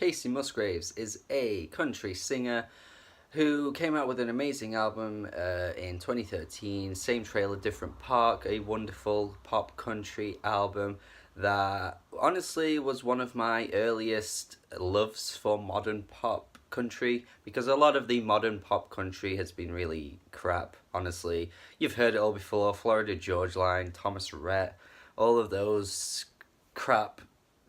Kacey Musgraves is a country singer who came out with an amazing album in 2013, Same Trailer, Different Park, a wonderful pop country album that honestly was one of my earliest loves for modern pop country, because a lot of the modern pop country has been really crap, honestly. You've heard it all before: Florida Georgia Line, Thomas Rhett, all of those crap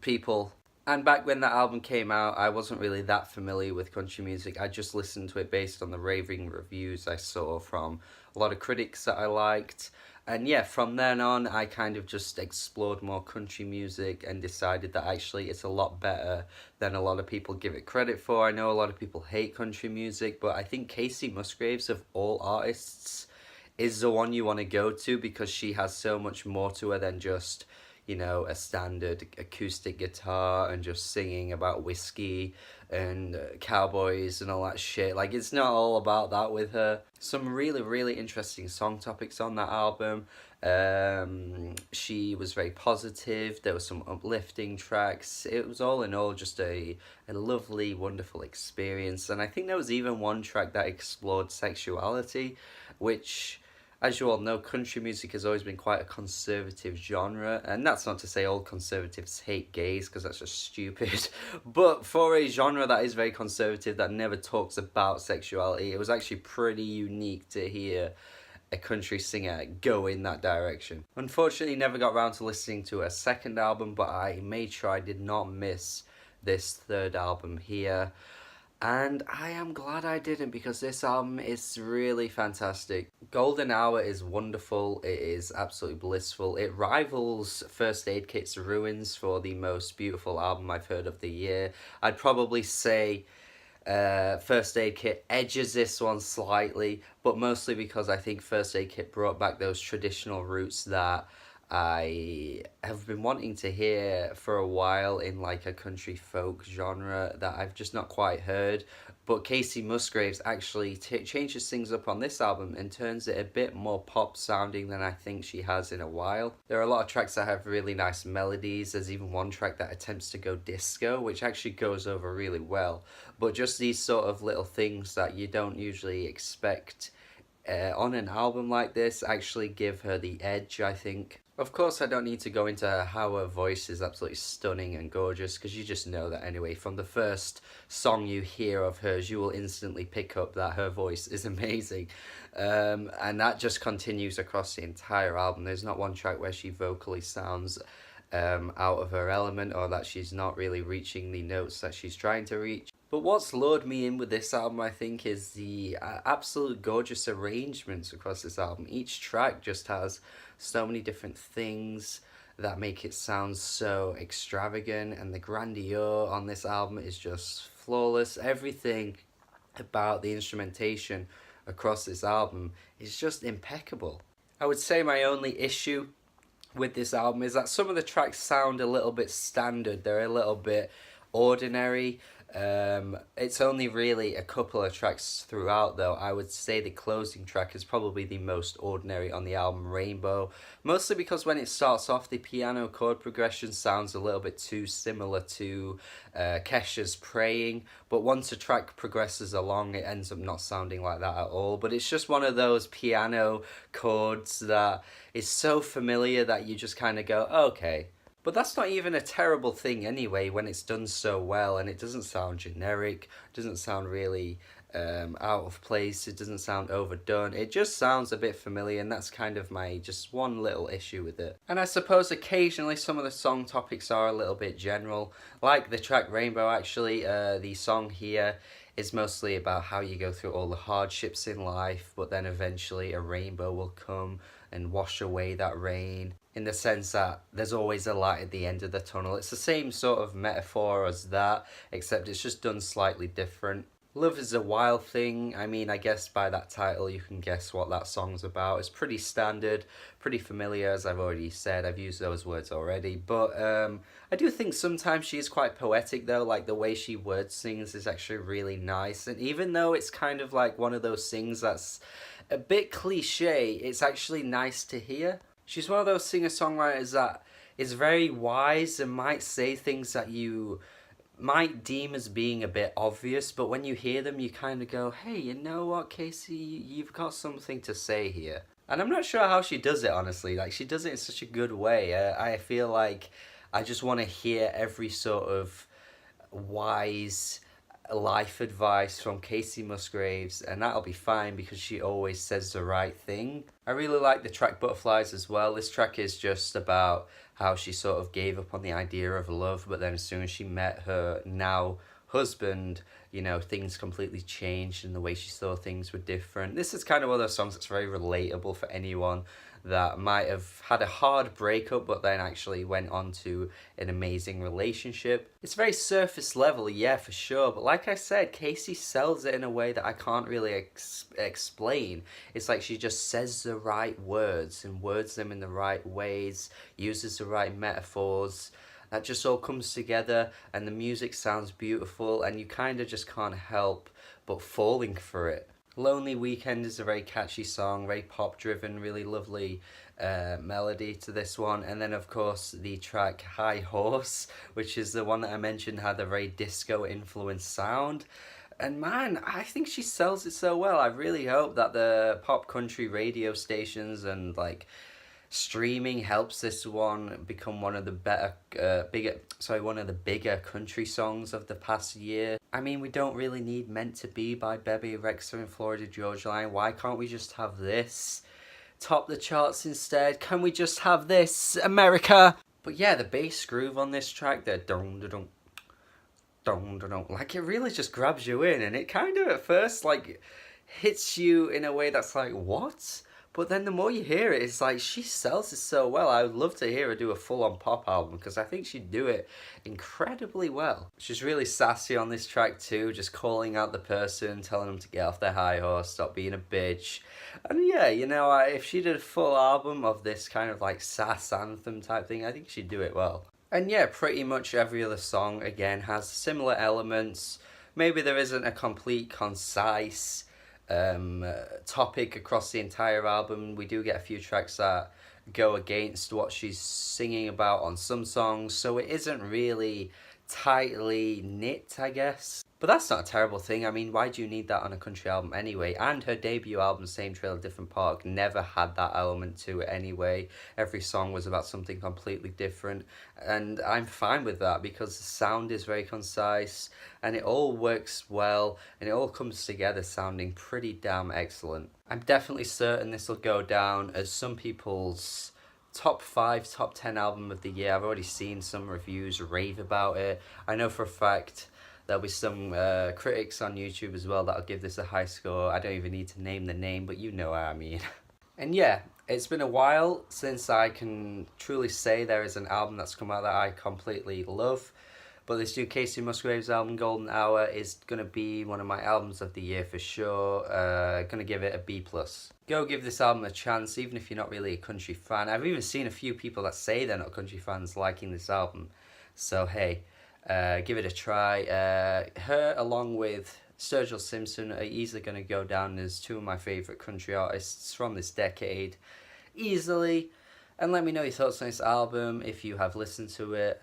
people. And back when that album came out, I wasn't really that familiar with country music. I just listened to it based on the raving reviews I saw from a lot of critics that I liked. And yeah, from then on, I kind of just explored more country music and decided that actually it's a lot better than a lot of people give it credit for. I know a lot of people hate country music, but I think Kacey Musgraves, of all artists, is the one you want to go to, because she has so much more to her than just, you know, a standard acoustic guitar and just singing about whiskey and cowboys and all that shit. Like, it's not all about that with her. Some really interesting song topics on that album. She was very positive. There were some uplifting tracks. It was all in all just a lovely, wonderful experience. And I think there was even one track that explored sexuality, which, as you all know, country music has always been quite a conservative genre, and that's not to say all conservatives hate gays, because that's just stupid. But for a genre that is very conservative, that never talks about sexuality, it was actually pretty unique to hear a country singer go in that direction. Unfortunately, never got around to listening to her second album, but I made sure I did not miss this third album here. And I am glad I didn't, because this album is really fantastic. Golden Hour is wonderful. It is absolutely blissful. It rivals First Aid Kit's Ruins for the most beautiful album I've heard of the year. I'd probably say First Aid Kit edges this one slightly, but mostly because I think First Aid Kit brought back those traditional roots that I have been wanting to hear for a while in like a country folk genre that I've just not quite heard. But Kacey Musgraves actually changes things up on this album and turns it a bit more pop sounding than I think she has in a while. There are a lot of tracks that have really nice melodies. There's even one track that attempts to go disco, which actually goes over really well. But just these sort of little things that you don't usually expect on an album like this actually give her the edge, I think. Of course, I don't need to go into how her voice is absolutely stunning and gorgeous, because you just know that anyway. From the first song you hear of hers, you will instantly pick up that her voice is amazing. And that just continues across the entire album. There's not one track where she vocally sounds out of her element, or that she's not really reaching the notes that she's trying to reach. But what's lured me in with this album, I think, is the absolute gorgeous arrangements across this album. Each track just has so many different things that make it sound so extravagant, and the grandeur on this album is just flawless. Everything about the instrumentation across this album is just impeccable. I would say my only issue with this album is that some of the tracks sound a little bit standard. They're a little bit ordinary. It's only really a couple of tracks throughout, though. I would say the closing track is probably the most ordinary on the album, Rainbow, mostly because when it starts off, the piano chord progression sounds a little bit too similar to Kesha's Praying, but once a track progresses along, it ends up not sounding like that at all. But it's just one of those piano chords that is so familiar that you just kind of go, okay. But that's not even a terrible thing anyway, when it's done so well, and it doesn't sound generic, doesn't sound really out of place, it doesn't sound overdone. It just sounds a bit familiar, and that's kind of my just one little issue with it. And I suppose occasionally some of the song topics are a little bit general, like the track Rainbow. Actually, the song here is mostly about how you go through all the hardships in life, but then eventually a rainbow will come and wash away that rain, in the sense that there's always a light at the end of the tunnel. It's the same sort of metaphor as that, except it's just done slightly different. Love is a Wild Thing. I mean, I guess by that title you can guess what that song's about. It's pretty standard, pretty familiar, as I've already said. I've used those words already. But I do think sometimes she is quite poetic, though. Like, the way she word sings is actually really nice. And even though it's kind of like one of those things that's a bit cliche, it's actually nice to hear. She's one of those singer-songwriters that is very wise and might say things that you might deem as being a bit obvious, but when you hear them, you kind of go, hey, you know what, Kacey, you've got something to say here. And I'm not sure how she does it, honestly. Like, she does it in such a good way. I feel like I just want to hear every sort of wise life advice from Kacey Musgraves, and that'll be fine because she always says the right thing. I really like the track Butterflies as well. This track is just about how she sort of gave up on the idea of love, but then as soon as she met her now husband, things completely changed and the way she saw things were different. This is kind of one of those songs that's very relatable for anyone that might have had a hard breakup but then actually went on to an amazing relationship. It's very surface level, yeah, for sure, but like I said, Kacey sells it in a way that I can't really explain. It's like she just says the right words and words them in the right ways, uses the right metaphors. That just all comes together and the music sounds beautiful and you kind of just can't help but falling for it. Lonely Weekend is a very catchy song, very pop driven, really lovely melody to this one. And then of course the track High Horse, which is the one that I mentioned had a very disco influenced sound. And man, I think she sells it so well. I really hope that the pop country radio stations and like streaming helps this one become one of the one of the bigger country songs of the past year. I mean, we don't really need Meant to Be by Bebe Rexha and Florida Georgia Line. Why can't we just have this top the charts instead? Can we just have this, America? But yeah, the bass groove on this track, the dun dun dun dun dun dun, like it really just grabs you in, and it kind of at first like hits you in a way that's like, what? But then the more you hear it, it's like she sells it so well. I would love to hear her do a full-on pop album because I think she'd do it incredibly well. She's really sassy on this track too, just calling out the person, telling them to get off their high horse, stop being a bitch. And yeah, if she did a full album of this kind of like sass anthem type thing, I think she'd do it well. And yeah, pretty much every other song, again, has similar elements. Maybe there isn't a complete, concise topic across the entire album. We do get a few tracks that go against what she's singing about on some songs, so it isn't really tightly knit, I guess. But that's not a terrible thing. I mean, why do you need that on a country album anyway? And her debut album, Same Trail, Different Park, never had that element to it anyway. Every song was about something completely different. And I'm fine with that because the sound is very concise and it all works well and it all comes together sounding pretty damn excellent. I'm definitely certain this will go down as some people's top 5, top 10 album of the year. I've already seen some reviews rave about it. I know for a fact there'll be some critics on YouTube as well that'll give this a high score. I don't even need to name the name, but you know what I mean. And yeah, it's been a while since I can truly say there is an album that's come out that I completely love. But this new Kacey Musgraves album, Golden Hour, is going to be one of my albums of the year for sure. Going to give it a B+. Go give this album a chance, even if you're not really a country fan. I've even seen a few people that say they're not country fans liking this album. So hey, give it a try. Her along with Sturgill Simpson are easily going to go down as two of my favourite country artists from this decade. Easily. And let me know your thoughts on this album if you have listened to it.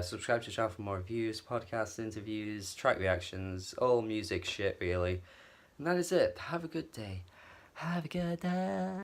Subscribe to the channel for more reviews, podcast interviews, track reactions, all music shit really. And that is it. Have a good day. Have a good day.